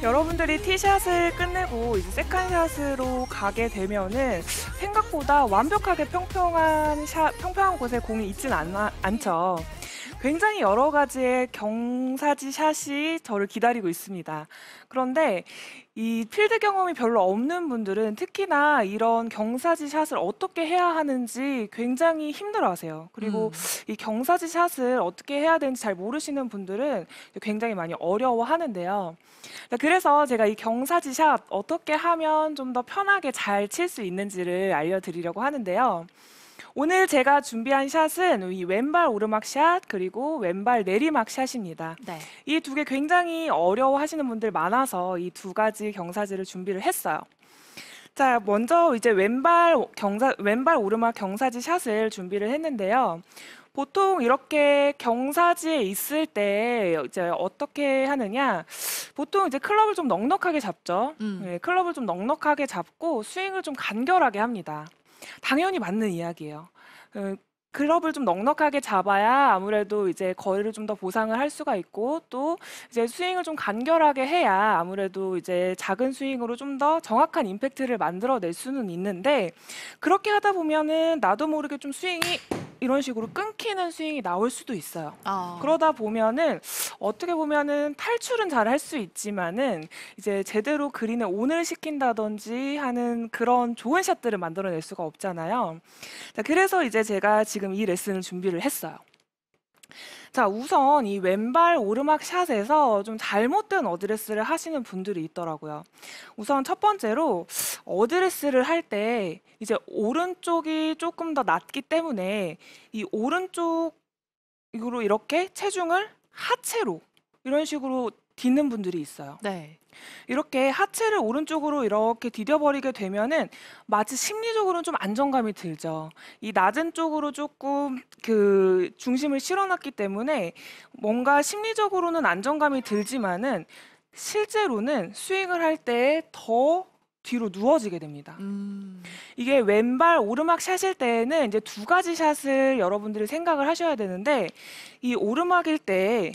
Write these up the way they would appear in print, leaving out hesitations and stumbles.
여러분들이 티샷을 끝내고 이제 세컨샷으로 가게 되면은 생각보다 완벽하게 평평한 곳에 공이 있진 않죠. 굉장히 여러 가지의 경사지 샷이 저를 기다리고 있습니다. 그런데 이 필드 경험이 별로 없는 분들은 특히나 이런 경사지 샷을 어떻게 해야 하는지 굉장히 힘들어하세요. 그리고 이 경사지 샷을 어떻게 해야 되는지 잘 모르시는 분들은 굉장히 많이 어려워하는데요. 그래서 제가 이 경사지 샷 어떻게 하면 좀 더 편하게 잘 칠 수 있는지를 알려드리려고 하는데요. 오늘 제가 준비한 샷은 이 왼발 오르막 샷 그리고 왼발 내리막 샷입니다. 네. 이 두 개 굉장히 어려워하시는 분들 많아서 이 두 가지 경사지를 준비를 했어요. 자, 먼저 이제 왼발 오르막 경사지 샷을 준비를 했는데요. 보통 이렇게 경사지에 있을 때 이제 어떻게 하느냐? 보통 이제 클럽을 좀 넉넉하게 잡죠. 네, 클럽을 좀 넉넉하게 잡고 스윙을 좀 간결하게 합니다. 당연히 맞는 이야기예요. 클럽을 좀 넉넉하게 잡아야 아무래도 이제 거리를 좀 더 보상을 할 수가 있고 또 이제 스윙을 좀 간결하게 해야 아무래도 이제 작은 스윙으로 좀 더 정확한 임팩트를 만들어낼 수는 있는데 그렇게 하다 보면은 나도 모르게 좀 스윙이 이런 식으로 끊기는 스윙이 나올 수도 있어요. 그러다 보면은 어떻게 보면은 탈출은 잘 할 수 있지만은 이제 제대로 그린에 온을 시킨다든지 하는 그런 좋은 샷들을 만들어낼 수가 없잖아요. 자, 그래서 이제 제가 지금 이 레슨을 준비를 했어요. 자, 우선 이 왼발 오르막 샷에서 좀 잘못된 어드레스를 하시는 분들이 있더라고요. 우선 첫 번째로 어드레스를 할 때 이제 오른쪽이 조금 더 낮기 때문에 이 오른쪽으로 이렇게 체중을 하체로 이런 식으로 딛는 분들이 있어요. 네. 이렇게 하체를 오른쪽으로 이렇게 디뎌버리게 되면은 마치 심리적으로는 좀 안정감이 들죠. 이 낮은 쪽으로 조금 그 중심을 실어놨기 때문에 뭔가 심리적으로는 안정감이 들지만은 실제로는 스윙을 할 때 더 뒤로 누워지게 됩니다. 이게 왼발 오르막 샷일 때에는 이제 두 가지 샷을 여러분들이 생각을 하셔야 되는데 이 오르막일 때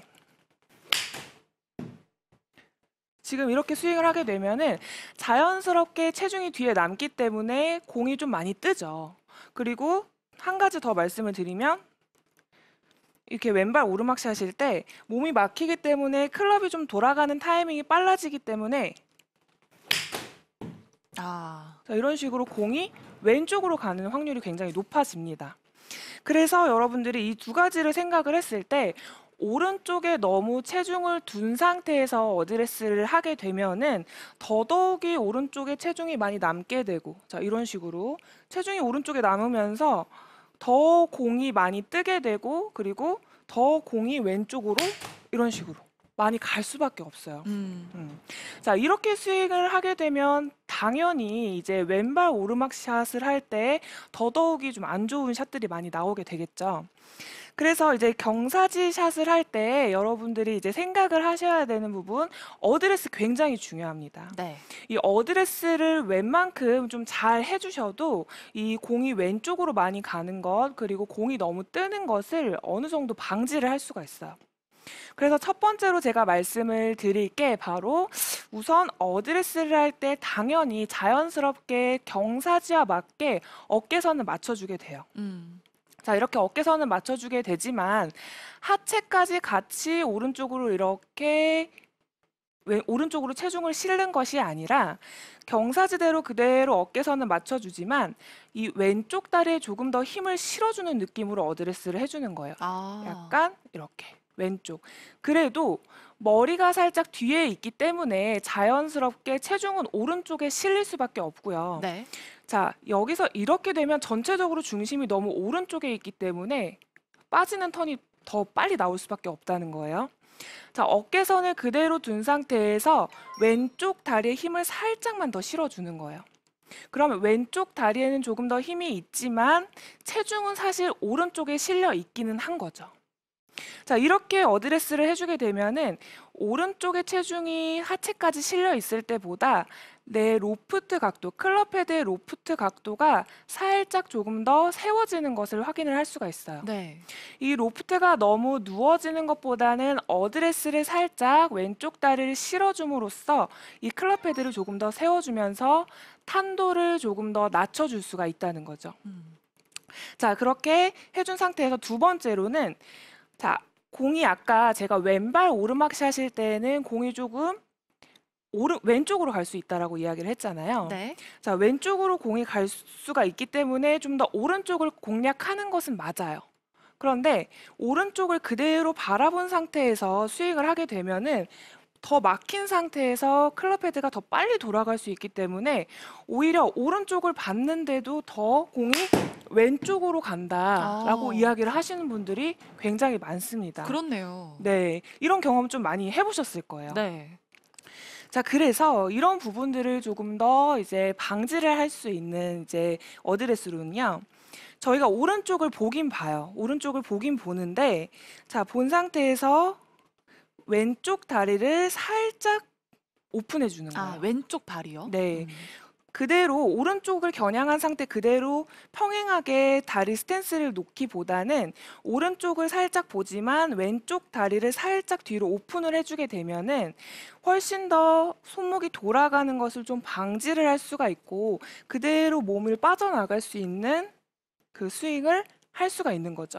지금 이렇게 스윙을 하게 되면은 자연스럽게 체중이 뒤에 남기 때문에 공이 좀 많이 뜨죠. 그리고 한 가지 더 말씀을 드리면 이렇게 왼발 오르막 샷일 때 몸이 막히기 때문에 클럽이 좀 돌아가는 타이밍이 빨라지기 때문에 자, 이런 식으로 공이 왼쪽으로 가는 확률이 굉장히 높아집니다. 그래서 여러분들이 이 두 가지를 생각을 했을 때 오른쪽에 너무 체중을 둔 상태에서 어드레스를 하게 되면은 더더욱이 오른쪽에 체중이 많이 남게 되고 자, 이런 식으로 체중이 오른쪽에 남으면서 더 공이 많이 뜨게 되고 그리고 더 공이 왼쪽으로 이런 식으로 많이 갈 수밖에 없어요. 자, 이렇게 스윙을 하게 되면 당연히 이제 왼발 오르막 샷을 할 때 더더욱이 좀 안 좋은 샷들이 많이 나오게 되겠죠. 그래서 이제 경사지 샷을 할 때 여러분들이 이제 생각을 하셔야 되는 부분 어드레스 굉장히 중요합니다. 네. 이 어드레스를 웬만큼 좀 잘 해주셔도 이 공이 왼쪽으로 많이 가는 것 그리고 공이 너무 뜨는 것을 어느 정도 방지를 할 수가 있어요. 그래서 첫 번째로 제가 말씀을 드릴 게 바로 우선 어드레스를 할 때 당연히 자연스럽게 경사지와 맞게 어깨선을 맞춰주게 돼요. 자, 이렇게 어깨선을 맞춰주게 되지만 하체까지 같이 오른쪽으로 이렇게 오른쪽으로 체중을 실는 것이 아니라 경사지대로 그대로 어깨선을 맞춰주지만 이 왼쪽 다리에 조금 더 힘을 실어주는 느낌으로 어드레스를 해주는 거예요. 약간 이렇게 왼쪽. 그래도 머리가 살짝 뒤에 있기 때문에 자연스럽게 체중은 오른쪽에 실릴 수밖에 없고요. 네. 자, 여기서 이렇게 되면 전체적으로 중심이 너무 오른쪽에 있기 때문에 빠지는 턴이 더 빨리 나올 수밖에 없다는 거예요. 자, 어깨선을 그대로 둔 상태에서 왼쪽 다리에 힘을 살짝만 더 실어주는 거예요. 그러면 왼쪽 다리에는 조금 더 힘이 있지만 체중은 사실 오른쪽에 실려 있기는 한 거죠. 자, 이렇게 어드레스를 해주게 되면은 오른쪽에 체중이 하체까지 실려 있을 때보다 내 로프트 각도, 클럽 헤드의 로프트 각도가 살짝 조금 더 세워지는 것을 확인을 할 수가 있어요. 네. 이 로프트가 너무 누워지는 것보다는 어드레스를 살짝 왼쪽 다리를 실어줌으로써 이 클럽 헤드를 조금 더 세워주면서 탄도를 조금 더 낮춰줄 수가 있다는 거죠. 자, 그렇게 해준 상태에서 두 번째로는 자, 공이 아까 제가 왼발 오르막 샷일 때는 공이 조금 왼쪽으로 갈 수 있다라고 이야기를 했잖아요. 네. 자, 왼쪽으로 공이 갈 수가 있기 때문에 좀 더 오른쪽을 공략하는 것은 맞아요. 그런데 오른쪽을 그대로 바라본 상태에서 스윙을 하게 되면은 더 막힌 상태에서 클럽 헤드가 더 빨리 돌아갈 수 있기 때문에 오히려 오른쪽을 봤는데도 더 공이 왼쪽으로 간다라고 아. 이야기를 하시는 분들이 굉장히 많습니다. 그렇네요. 네, 이런 경험 좀 많이 해보셨을 거예요. 네. 자, 그래서 이런 부분들을 조금 더 이제 방지를 할 수 있는 이제 어드레스로는요. 저희가 오른쪽을 보긴 봐요. 오른쪽을 보긴 보는데, 자, 본 상태에서 왼쪽 다리를 살짝 오픈해 주는 아, 거예요. 왼쪽 발이요? 네. 그대로 오른쪽을 겨냥한 상태 그대로 평행하게 다리 스탠스를 놓기보다는 오른쪽을 살짝 보지만 왼쪽 다리를 살짝 뒤로 오픈을 해주게 되면은 훨씬 더 손목이 돌아가는 것을 좀 방지를 할 수가 있고 그대로 몸을 빠져나갈 수 있는 그 스윙을 할 수가 있는 거죠.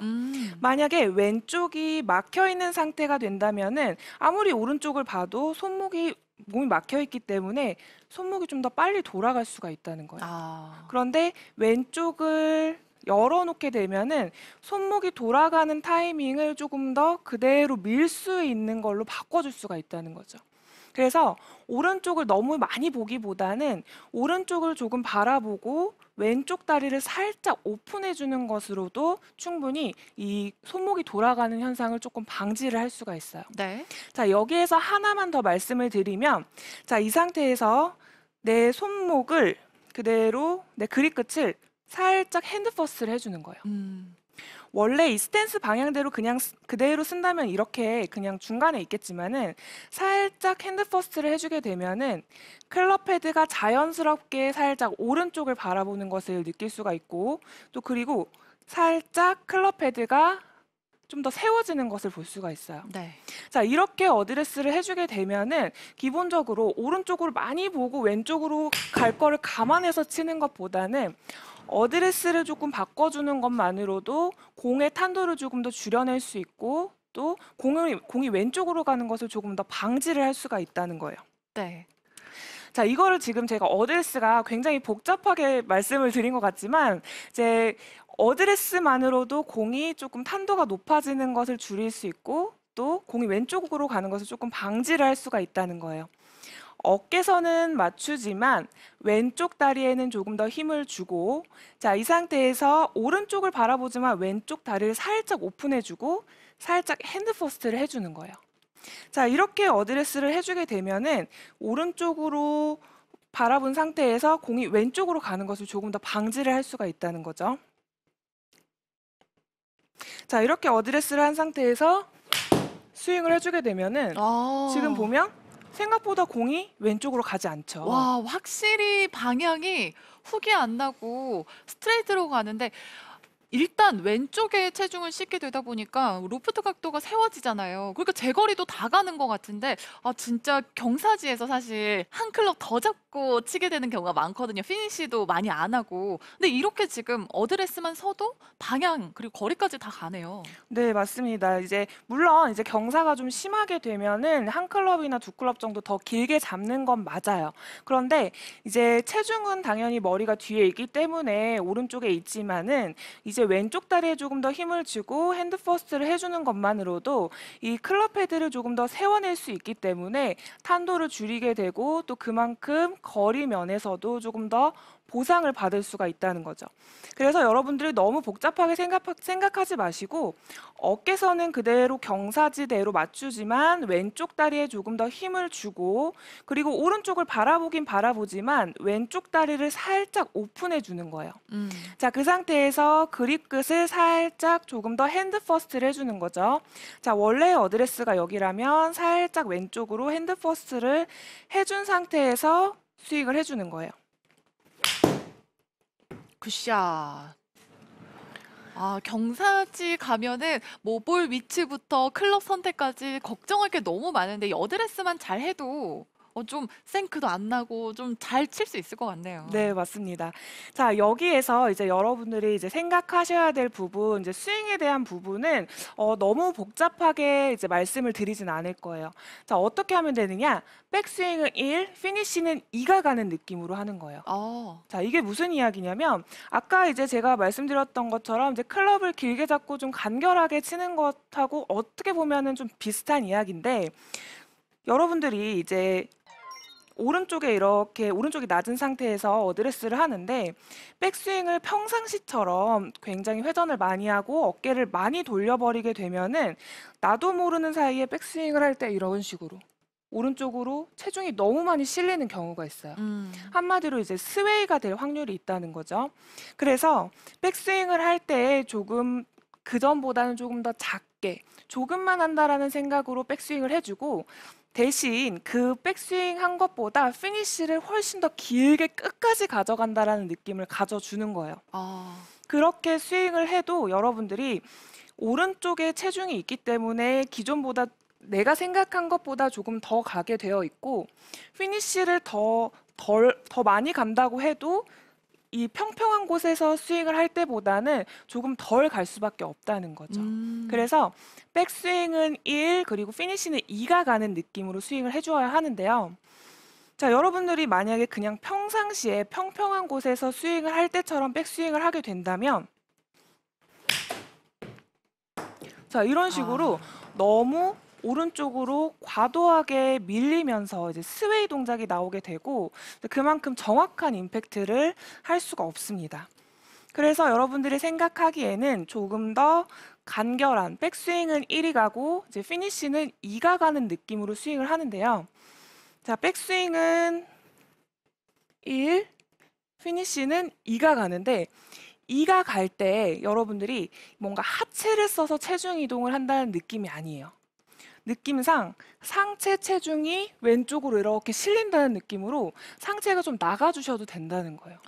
만약에 왼쪽이 막혀 있는 상태가 된다면은 아무리 오른쪽을 봐도 몸이 막혀 있기 때문에 손목이 좀 더 빨리 돌아갈 수가 있다는 거예요. 아. 그런데 왼쪽을 열어놓게 되면은 손목이 돌아가는 타이밍을 조금 더 그대로 밀 수 있는 걸로 바꿔줄 수가 있다는 거죠. 그래서 오른쪽을 너무 많이 보기보다는 오른쪽을 조금 바라보고 왼쪽 다리를 살짝 오픈해 주는 것으로도 충분히 이 손목이 돌아가는 현상을 조금 방지를 할 수가 있어요. 네. 자, 여기에서 하나만 더 말씀을 드리면, 자, 이 상태에서 내 손목을 그대로 내 그립 끝을 살짝 핸드 퍼스트를 해주는 거예요. 원래 이 스탠스 방향대로 그냥 그대로 쓴다면 이렇게 그냥 중간에 있겠지만은 살짝 핸드 퍼스트를 해주게 되면은 클럽 헤드가 자연스럽게 살짝 오른쪽을 바라보는 것을 느낄 수가 있고 또 그리고 살짝 클럽 헤드가 좀 더 세워지는 것을 볼 수가 있어요. 네. 자, 이렇게 어드레스를 해주게 되면은 기본적으로 오른쪽으로 많이 보고 왼쪽으로 갈 거를 감안해서 치는 것보다는 어드레스를 조금 바꿔주는 것만으로도 공의 탄도를 조금 더 줄여낼 수 있고 또 공이 왼쪽으로 가는 것을 조금 더 방지를 할 수가 있다는 거예요. 네. 자, 이거를 지금 제가 어드레스가 굉장히 복잡하게 말씀을 드린 것 같지만 이제 어드레스만으로도 공이 조금 탄도가 높아지는 것을 줄일 수 있고 또 공이 왼쪽으로 가는 것을 조금 방지를 할 수가 있다는 거예요. 어깨선은 맞추지만 왼쪽 다리에는 조금 더 힘을 주고 자, 이 상태에서 오른쪽을 바라보지만 왼쪽 다리를 살짝 오픈해주고 살짝 핸드 퍼스트를 해주는 거예요. 자, 이렇게 어드레스를 해주게 되면은 오른쪽으로 바라본 상태에서 공이 왼쪽으로 가는 것을 조금 더 방지를 할 수가 있다는 거죠. 자, 이렇게 어드레스를 한 상태에서 스윙을 해주게 되면은 지금 보면 생각보다 공이 왼쪽으로 가지 않죠. 와, 확실히 방향이 훅이 안 나고 스트레이트로 가는데 일단 왼쪽에 체중을 싣게 되다 보니까 로프트 각도가 세워지잖아요. 그러니까 제거리도 다 가는 것 같은데 아, 진짜 경사지에서 사실 한 클럽 더 잡고 치게 되는 경우가 많거든요. 피니시도 많이 안 하고. 근데 이렇게 지금 어드레스만 서도 방향 그리고 거리까지 다 가네요. 네, 맞습니다. 이제 물론 이제 경사가 좀 심하게 되면은 한 클럽이나 두 클럽 정도 더 길게 잡는 건 맞아요. 그런데 이제 체중은 당연히 머리가 뒤에 있기 때문에 오른쪽에 있지만은 이제 왼쪽 다리에 조금 더 힘을 주고 핸드 퍼스트를 해주는 것만으로도 이 클럽 헤드를 조금 더 세워낼 수 있기 때문에 탄도를 줄이게 되고 또 그만큼 거리 면에서도 조금 더 보상을 받을 수가 있다는 거죠. 그래서 여러분들이 너무 복잡하게 생각하지 마시고 어깨선은 그대로 경사지대로 맞추지만 왼쪽 다리에 조금 더 힘을 주고 그리고 오른쪽을 바라보긴 바라보지만 왼쪽 다리를 살짝 오픈해 주는 거예요. 자, 그 상태에서 그립 끝을 살짝 조금 더 핸드 퍼스트를 해주는 거죠. 자, 원래 어드레스가 여기라면 살짝 왼쪽으로 핸드 퍼스트를 해준 상태에서 스윙을 해주는 거예요. 굿샷. 아, 경사지 가면은 뭐 볼 위치부터 클럽 선택까지 걱정할 게 너무 많은데 이 어드레스만 잘 해도 좀 생크도 안 나고 좀 잘 칠 수 있을 것 같네요. 네, 맞습니다. 자, 여기에서 이제 여러분들이 이제 생각하셔야 될 부분, 이제 스윙에 대한 부분은 너무 복잡하게 이제 말씀을 드리진 않을 거예요. 자, 어떻게 하면 되느냐? 백스윙은 1, 피니시는 2가 가는 느낌으로 하는 거예요. 자, 이게 무슨 이야기냐면 아까 이제 제가 말씀드렸던 것처럼 이제 클럽을 길게 잡고 좀 간결하게 치는 것하고 어떻게 보면은 좀 비슷한 이야기인데 여러분들이 이제 오른쪽에 이렇게 오른쪽이 낮은 상태에서 어드레스를 하는데 백스윙을 평상시처럼 굉장히 회전을 많이 하고 어깨를 많이 돌려버리게 되면은 나도 모르는 사이에 백스윙을 할 때 이런 식으로 오른쪽으로 체중이 너무 많이 실리는 경우가 있어요. 한마디로 이제 스웨이가 될 확률이 있다는 거죠. 그래서 백스윙을 할 때 조금 그전보다는 조금 더 작게 조금만 한다라는 생각으로 백스윙을 해주고 대신 그 백스윙 한 것보다 피니쉬를 훨씬 더 길게 끝까지 가져간다라는 느낌을 가져주는 거예요. 그렇게 스윙을 해도 여러분들이 오른쪽에 체중이 있기 때문에 기존보다 내가 생각한 것보다 조금 더 가게 되어 있고 피니쉬를 더 많이 간다고 해도 이 평평한 곳에서 스윙을 할 때보다는 조금 덜 갈 수밖에 없다는 거죠. 그래서 백스윙은 1 그리고 피니시는 2가 가는 느낌으로 스윙을 해주어야 하는데요. 자, 여러분들이 만약에 그냥 평상시에 평평한 곳에서 스윙을 할 때처럼 백스윙을 하게 된다면 자, 이런 식으로 너무 오른쪽으로 과도하게 밀리면서 이제 스웨이 동작이 나오게 되고 그만큼 정확한 임팩트를 할 수가 없습니다. 그래서 여러분들이 생각하기에는 조금 더 간결한 백스윙은 1이 가고 이제 피니시는 2가 가는 느낌으로 스윙을 하는데요. 자, 백스윙은 1, 피니시는 2가 가는데 2가 갈 때 여러분들이 뭔가 하체를 써서 체중 이동을 한다는 느낌이 아니에요. 느낌상 상체 체중이 왼쪽으로 이렇게 실린다는 느낌으로 상체가 좀 나가주셔도 된다는 거예요.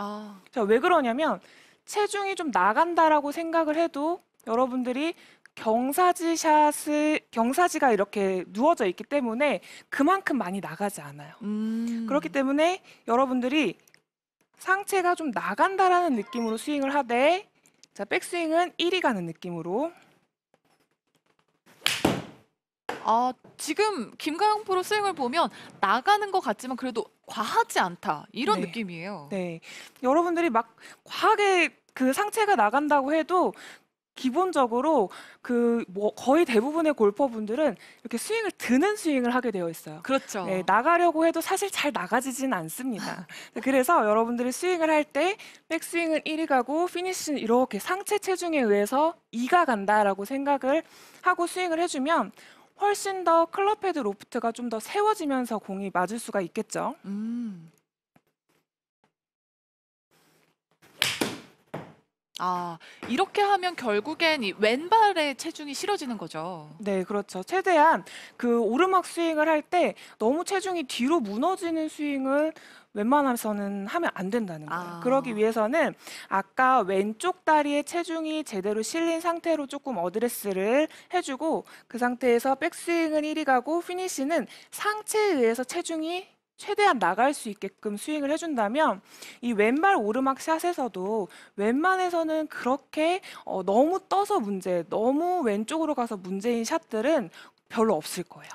자, 왜 그러냐면 체중이 좀 나간다라고 생각을 해도 여러분들이 경사지가 이렇게 누워져 있기 때문에 그만큼 많이 나가지 않아요. 그렇기 때문에 여러분들이 상체가 좀 나간다라는 느낌으로 스윙을 하되 자, 백스윙은 1이 가는 느낌으로 지금 김가영 프로 스윙을 보면 나가는 것 같지만 그래도 과하지 않다 이런 네. 느낌이에요. 네, 여러분들이 막 과하게 그 상체가 나간다고 해도 기본적으로 그 뭐 거의 대부분의 골퍼분들은 이렇게 스윙을 드는 스윙을 하게 되어 있어요. 그렇죠. 네, 나가려고 해도 사실 잘 나가지진 않습니다. 그래서 여러분들이 스윙을 할 때 백스윙은 1이 가고 피니시는 이렇게 상체 체중에 의해서 2가 간다라고 생각을 하고 스윙을 해주면 훨씬 더 클럽헤드 로프트가 좀 더 세워지면서 공이 맞을 수가 있겠죠. 이렇게 하면 결국엔 이 왼발에 체중이 실어지는 거죠. 네, 그렇죠. 최대한 그 오르막 스윙을 할 때 너무 체중이 뒤로 무너지는 스윙을 웬만해서는 하면 안 된다는 거예요. 그러기 위해서는 아까 왼쪽 다리에 체중이 제대로 실린 상태로 조금 어드레스를 해주고 그 상태에서 백스윙은 1이 가고 피니시는 상체에 의해서 체중이 최대한 나갈 수 있게끔 스윙을 해준다면 이 왼발 오르막 샷에서도 웬만해서는 그렇게 너무 떠서 너무 왼쪽으로 가서 문제인 샷들은 별로 없을 거예요.